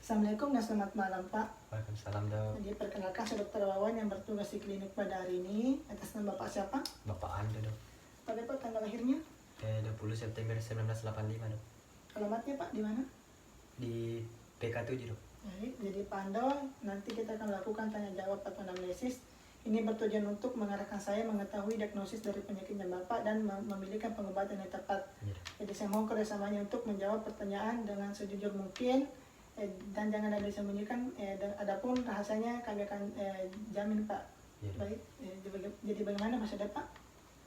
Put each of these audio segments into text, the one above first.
Assalamualaikum dan selamat malam Pak. Waalaikumsalam dok. Jadi perkenalkan saya Dr. Wawan yang bertugas di klinik pada hari ini. Atas nama Bapak siapa? Bapak Anda dok. Pada Pak tanggal lahirnya? 20 September 1985 dok. Alamatnya Pak di mana? Di PK7 dok. Baik, jadi Pak Ando, nanti kita akan lakukan tanya jawab atau anamnesis. Ini bertujuan untuk mengarahkan saya mengetahui diagnosis dari penyakitnya Bapak dan memilihkan pengobatan yang tepat. Iya dok. Jadi saya mohon kerjasamanya untuk menjawab pertanyaan dengan sejujur mungkin dan jangan ada disembunyikan. Adapun rahasianya kami akan jamin Pak. Iya dok. Baik, jadi bagaimana Mas Pak?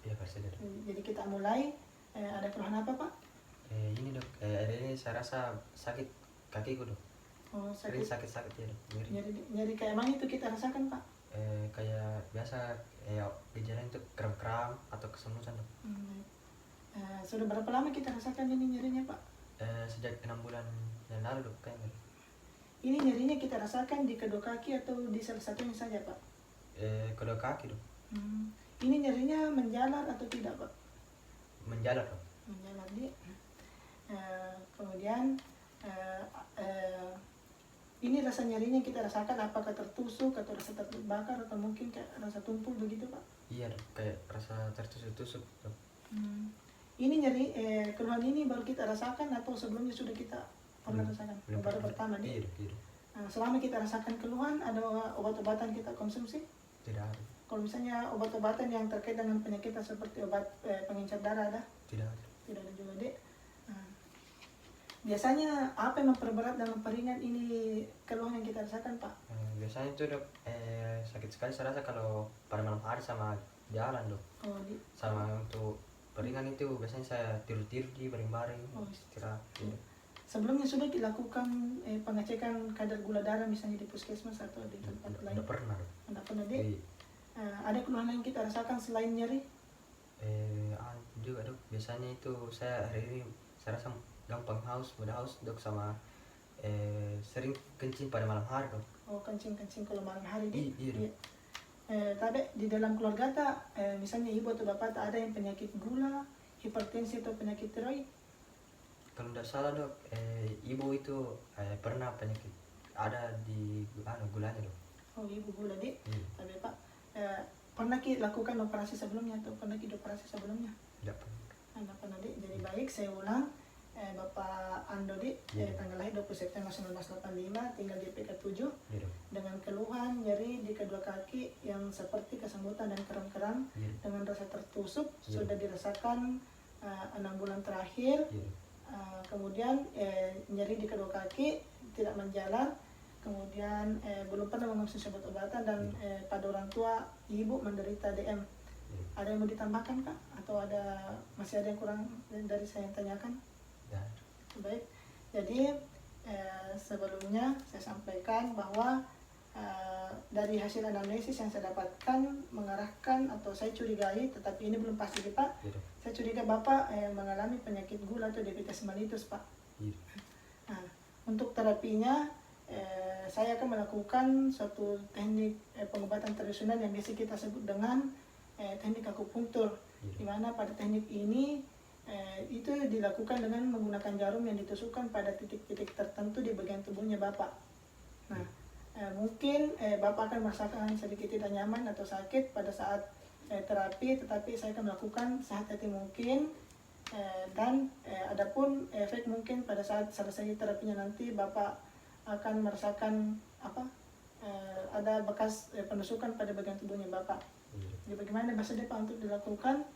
Iya pasti dok. Jadi kita mulai. Ada keluhan apa Pak? Ini dok. Hari ini saya rasa sakit kakiku dok. Oh, Sering sakit. sakit ya dok. Nyeri. Nyari kayak mana itu kita rasakan Pak? Kayak biasa gejala itu kram-kram atau kesemutan dok. Sudah berapa lama kita rasakan ini nyerinya Pak? Sejak 6 bulan yang lalu dok kayaknya. Ini nyerinya kita rasakan di kedua kaki atau di salah satunya saja Pak? Kedua kaki dok. Ini nyerinya menjalar atau tidak Pak? Menjalar dok. Menjalar di. Kemudian ini rasa nyerinya kita rasakan apakah tertusuk atau rasa terbakar atau mungkin kayak rasa tumpul begitu Pak? Iya dok. Kayak rasa tertusuk-tusuk dok. Ini nyeri keluhan ini baru kita rasakan atau sebelumnya sudah kita pernah rasakan? Baru pertama nih. Iya dok. Iya dok. Selama kita rasakan keluhan, ada obat-obatan kita konsumsi? Tidak ada. Kalau misalnya obat-obatan yang terkait dengan penyakit seperti obat pengencer darah ada? Tidak ada. Tidak ada juga dek. Biasanya apa yang memperberat dan memperingan ini keluhan yang kita rasakan Pak? Biasanya itu dok, sakit sekali saya rasa kalau pada malam hari sama jalan dok. Sama untuk peringan itu biasanya saya tidur-tidur di baring-baring, istirahat. Sebelumnya sudah dilakukan pengecekan kadar gula darah misalnya di puskesmas atau di tempat lain? Tidak pernah dok. Tidak pernah dek. Ada keluhan yang kita rasakan selain nyeri? Juga dok, biasanya itu saya hari ini saya rasa gampang mudah haus dok, sama sering kencing pada malam hari dok. Oh, kencing kalau malam hari dek? Iya dok. Tapi di dalam keluarga tak, misalnya ibu atau bapak tak ada yang penyakit gula, hipertensi atau penyakit tiroid? Kalau tidak salah dok, ibu itu pernah penyakit ada di gulanya dok. Oh, ibu gula dek. Tapi Pak, pernah lakukan operasi sebelumnya atau pernah operasi sebelumnya? Tidak pernah. Tidak pernah dek. Jadi baik, saya ulang. Bapak Ando dek, tanggal lahir 20 September 1985, tinggal di PK7 dengan keluhan nyeri di kedua kaki yang seperti kesemutan dan kram-kram dengan rasa tertusuk sudah dirasakan 6 bulan terakhir. Kemudian nyeri di kedua kaki tidak menjalar, kemudian belum pernah mengonsumsi obat-obatan dan pada orang tua ibu menderita DM. Ada yang mau ditambahkan Kak? Atau masih ada yang kurang dari saya yang tanyakan? Ya. Baik, jadi sebelumnya saya sampaikan bahwa dari hasil anamnesis yang saya dapatkan mengarahkan atau saya curigai, tetapi ini belum pasti Pak. Saya curiga Bapak mengalami penyakit gula atau diabetes mellitus Pak. Untuk terapinya saya akan melakukan suatu teknik pengobatan tradisional yang biasa kita sebut dengan teknik akupunktur, di mana pada teknik ini itu dilakukan dengan menggunakan jarum yang ditusukkan pada titik-titik tertentu di bagian tubuhnya Bapak. Mungkin Bapak akan merasakan sedikit tidak nyaman atau sakit pada saat terapi, tetapi saya akan melakukan sehati-hati mungkin. Dan adapun efek mungkin pada saat selesai terapinya nanti Bapak akan merasakan ada bekas penusukan pada bagian tubuhnya Bapak. Jadi bagaimana bahasa Pak untuk dilakukan?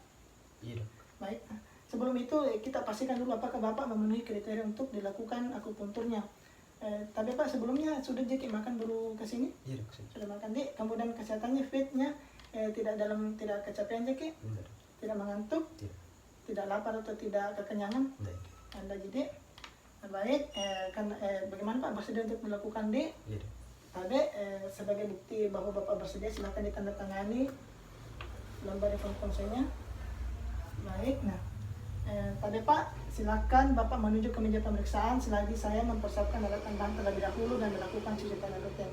Iya. Baik. Sebelum itu kita pastikan dulu apakah Bapak memenuhi kriteria untuk dilakukan akupunkturnya. Tapi Pak sebelumnya sudah Jeki makan dulu ke sini? Iya. Sudah makan Dek. Kemudian kesehatannya fitnya tidak kecapean Jeki? Tidak mengantuk? Tidak lapar atau tidak kekenyangan? Anda jadi baik. Bagaimana Pak bersedia untuk melakukan Dek? Iya. Tadi sebagai bukti bahwa Bapak bersedia silakan ditandatangani lembar konsennya. Baik. Tadi Pak, silakan Bapak menuju ke meja pemeriksaan selagi saya mempersiapkan alat tambahan terlebih dahulu dan melakukan cuci tangan rutin.